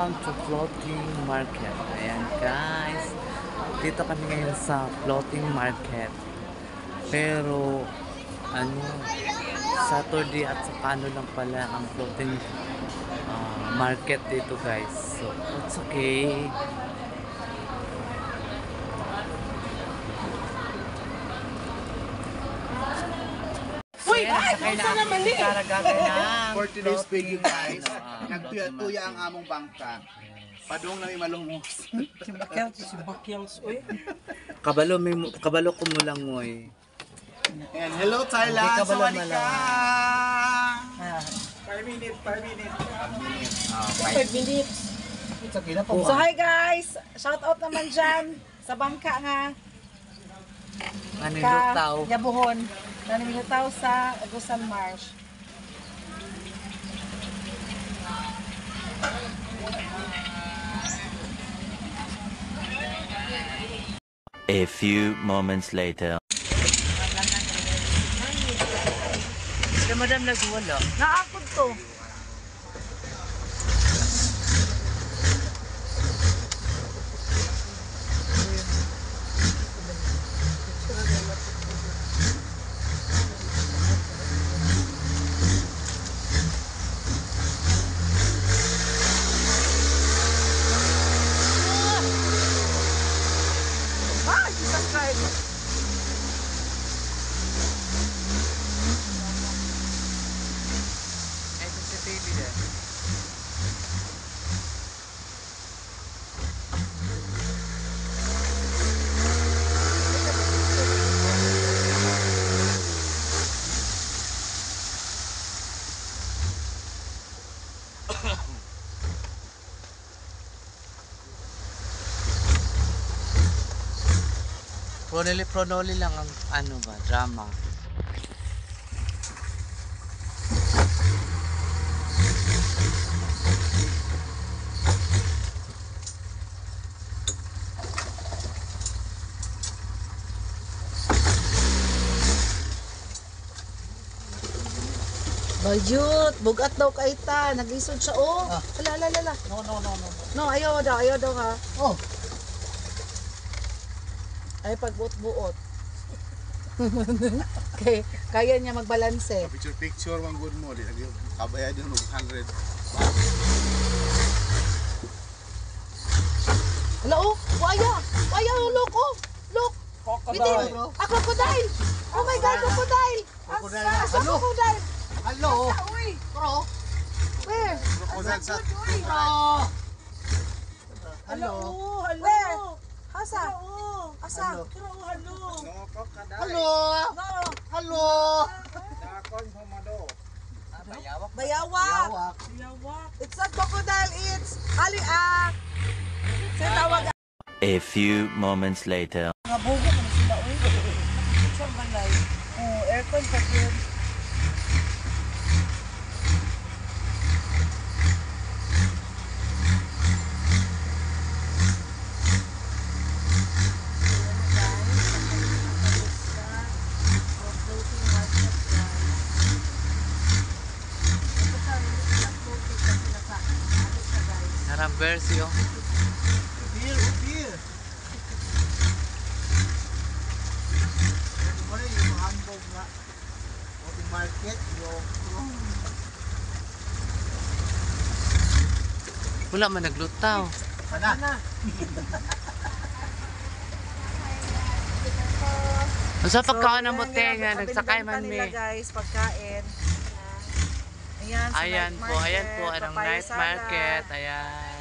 welcome to Floating Market. Ayan guys, dito kami ngayon sa Floating Market. Pero ano, Saturday at saka ano lang pala ang floating market dito guys. So it's okay. Uy! Sakay na naman eh! For today's video guys, nagtuya-tuya ang among bangka. Padung na may malumos. Si Bakyals, uy. Kabalo ko mo lang mo eh. And hello Thailand! Sawadika! 5 minutes. 5 minutes. So hi guys! Shout out naman dyan sa bangka nga. Manilutaw. Yabuhon. Nanimilutaw sa Agusan Marsh. A few moments later. Si Madam nagwala. Naakod to. Pronoli lang ang ano ba, drama. Bayot, bugat daw kay ta. Nag-isod siya, oh. Ala. No. No, ayaw daw ha. Oh, Ay, pagbuot-buot. Okay, kaya niya magbalanse. picture one good mo. Kabaya din mo 100. Ala, oh. Waya, look, oh. Look. Bitin. A crocodile. Oh my God, crocodile. Asa crocodile. Hello! Uy. Bro! Where? Bro! Hello. Where? Asa? Asa? Hello! Hello! Bayawak. It's not crocodile, it's Sa tawag. A few moments later. Nabugo man sila, uy. Saan ba live? Oh, aircon pa yun. Harang versio. Beer! Ano yung hambog na? Open market, yung... Wala man naglutaw. Mana? Sa pagkaon ng botenga, nagsakay man nila mi. guys, pagkain. Ayan, Ayan po, anong night market. Ayan.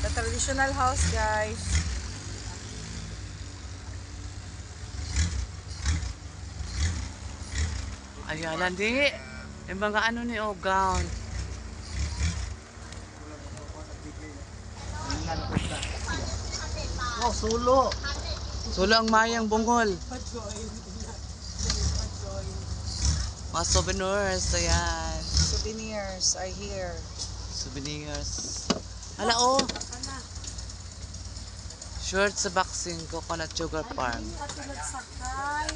The traditional house, guys. Ayan, hindi. Yung mga ano ni gown. Oh, sulo! Sulo ang mayang bungol. Mga souvenirs, ayan. Souvenirs are here. Souvenirs. Hala, oh. Short sa boxing, Coconut Sugar Farm. Nagsakay.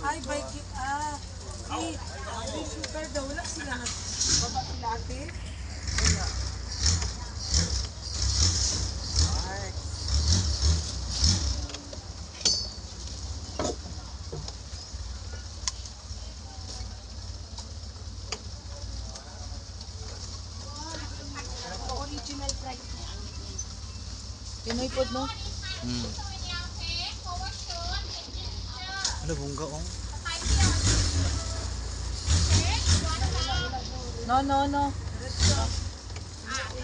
Ay, bike it up. Sugar daw, wala sila. Baba sila ate. Original price. Pinoy pod no? Hmm. Ano, bungga oh. No.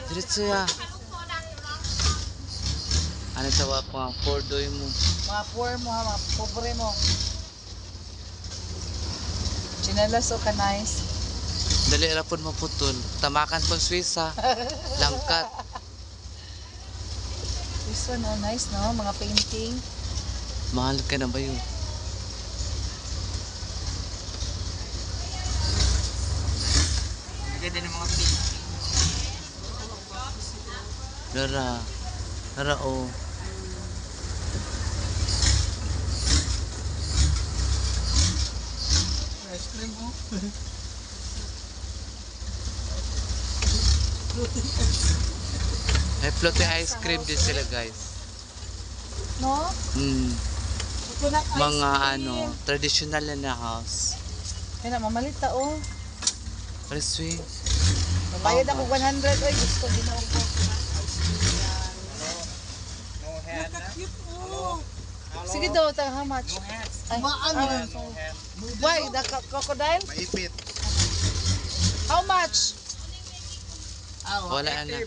Diretso ya. Ano tawa pa? Pordoy mo. Mga poor mo ha, mga pobre mo. Chinelas o ka nice. Dali rapon mo putol. Tamakan pang Swiss ha. Langkat. This one oh nice no, mga painting. Mahal ka na ba yun? Ganda ng mga pink. Lara oh. Ice cream mo. May floating ice cream din sila guys. No? Hmm. Coconut ice Mga cream. ano, traditional na house. Kaya na, mamalita oh. Preswe. Bayad ako 100. Oy, gusto din ako. No hand na. Sige daw, how much? No hands. Ay, No hands. why? The crocodile? Maipit. How much? Wala na. 80?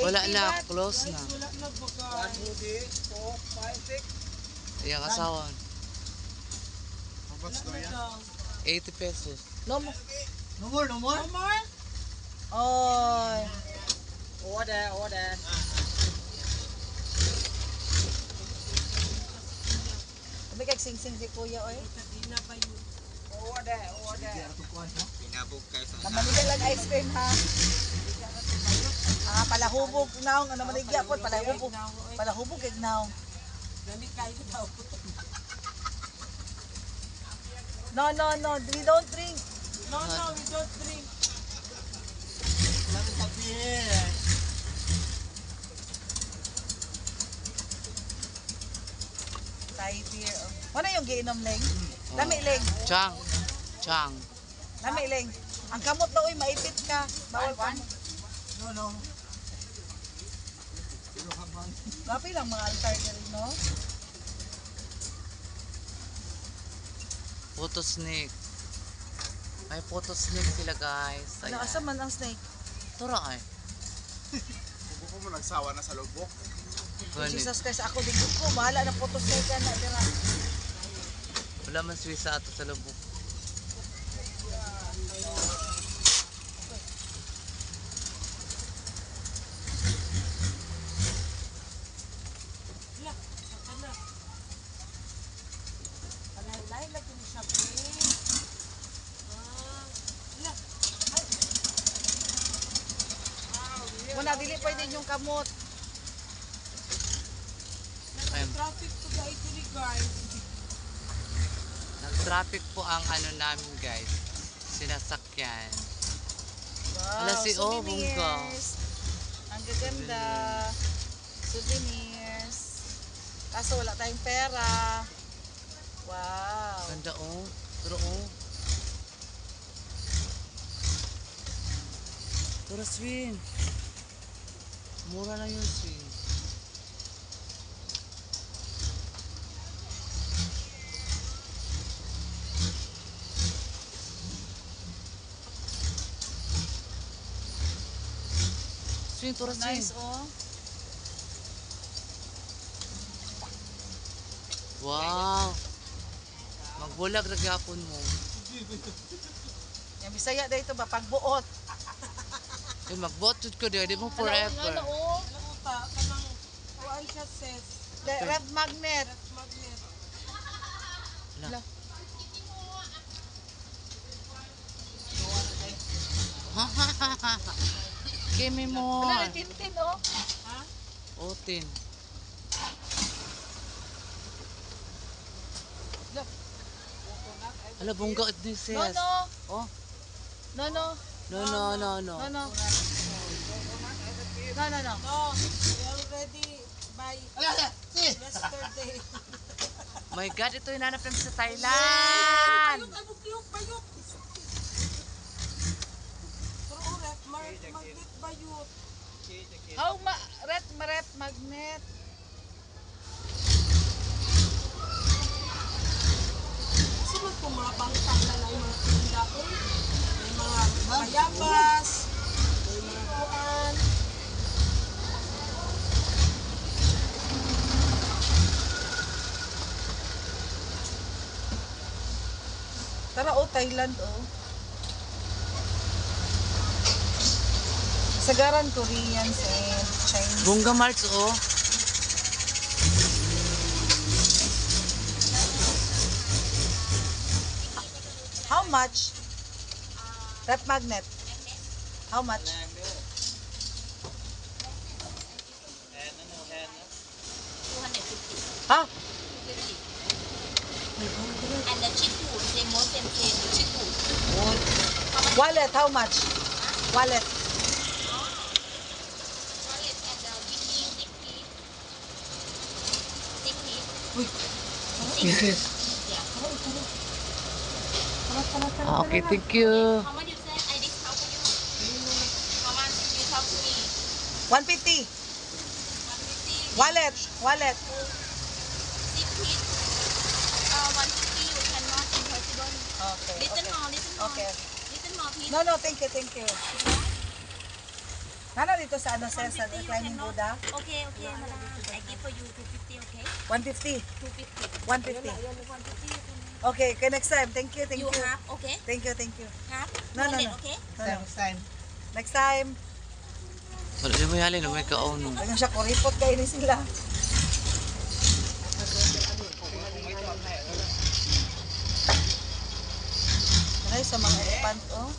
Wala 80 na, baht? close na. 1, 2, 3, 4, 5, 6. Iyang asawan. How much daw yan? 80 pesos. No more. No more, no more. Oy. Order. Sabi kag sing-sing si kuya oy. Order. Pinabog kayo sa Namanigya lang ice cream ha. Palahubog naong ano manigya po palahubog kay naong. No, we don't drink. Lamig sabihin. Thai beer. Ano yung giinom leng? Lami leng. Chang. Lami leng. Ang kamot na uy maipit ka. Bawal pa. No. Gapi lang mga altar diri no. Photo snake. May photo snake sila guys. Ano asa man ang snake? Tura ay. Buko mo nagsawa na sa lubok. Ganit. Jesus Christ ako digod ko. Bahala na photo snake ka na dira. Wala man Swiss sa ato sa lubok. Muna dili pwede yung kamot. Traffic to guys, guys. Nag-traffic po ang ano namin guys. Sinasakyan. Wow, Ala, si O, souvenirs. bongga. Ang gaganda. Souvenirs. Kaso wala tayong pera. Wow. Ganda oh. Pero oh. Tura swing. Mura lang yung swing. Swing, tura swing. Nice oh. Wow. Magbulag na gyapon mo. Yung Bisaya dito ba pagbuot. Eh, mag-botod ko di mo forever. oh. Kanang kuan siya says. Red magnet. Magnet. Ala. Give me more. Wala na tintin oh. Otin. Ala, bongga ito ni sis. No, no. Oh, No, no. no, no, no, no. No, no. No, no, no. No, we already by yesterday. My God, ito yung nanap namin sa Thailand. Bayok, bayok. Pero rep, magnet bayot. How ret magnet. Kasi magpumabang tanggal na yung mga tinda ko. May mga bayabas, may mga kuan. Tara, oh, Thailand, oh. Sagaran Koreans and Chinese. Bongga Marks, oh. How much? Rep magnet. How much? Ah, And the chitu, the most important chitu. wallet, how much? Wallet. Wallet and the sticky. Ah, okay, thank you. How much you say? I discount for you. How much you talk to me? 150. 150. Wallet, wallet. 6 feet. 150 you cannot impossible. Okay, Little more, little more. Okay. Little more please. No, no, thank you, thank you. Nana dito sa ano, sir, sa 150 you reclining cannot. Buddha? Okay, okay, madam. I give for you 250, okay? 150. 250. 150. 150 you can. Okay, okay, next time. Thank you, thank You you. have, okay? Thank you, thank you. Have? No, no, Wallet, no. okay? No, no. Next time. Wala di mo yali na may kauno. Ganyan siya, kuripot kayo ni sila. Ay, sa mga elephant, oh.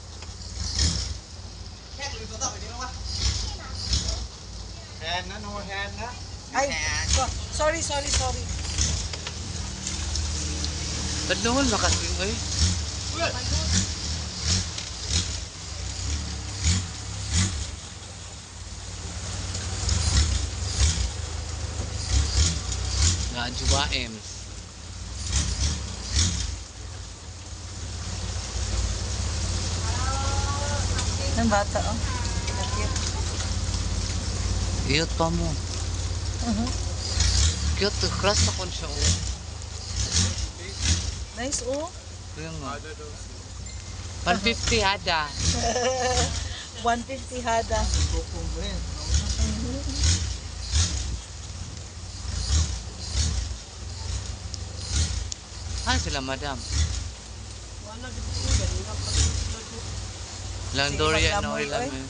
Hand na, no hand na. Ay, sorry, sorry, sorry. Ba't naman makasing, eh? Nga, Ems. Ng bata, oh. Cute. Iyot pa mo. Cute, crush ako siya, oh. Nice, oh. Kaya nga. 150 hada. 150 hada. Ah, sila madam. Lang Sige, durian na maglamoy, ilan oy. eh.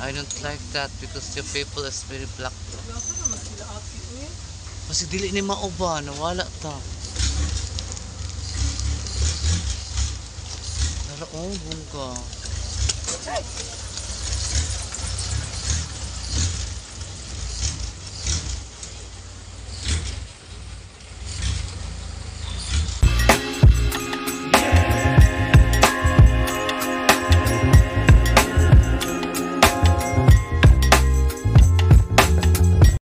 I don't like that because the people is very black. Kasi dili ni mauba, nawala ta. Nara, oh, bungka.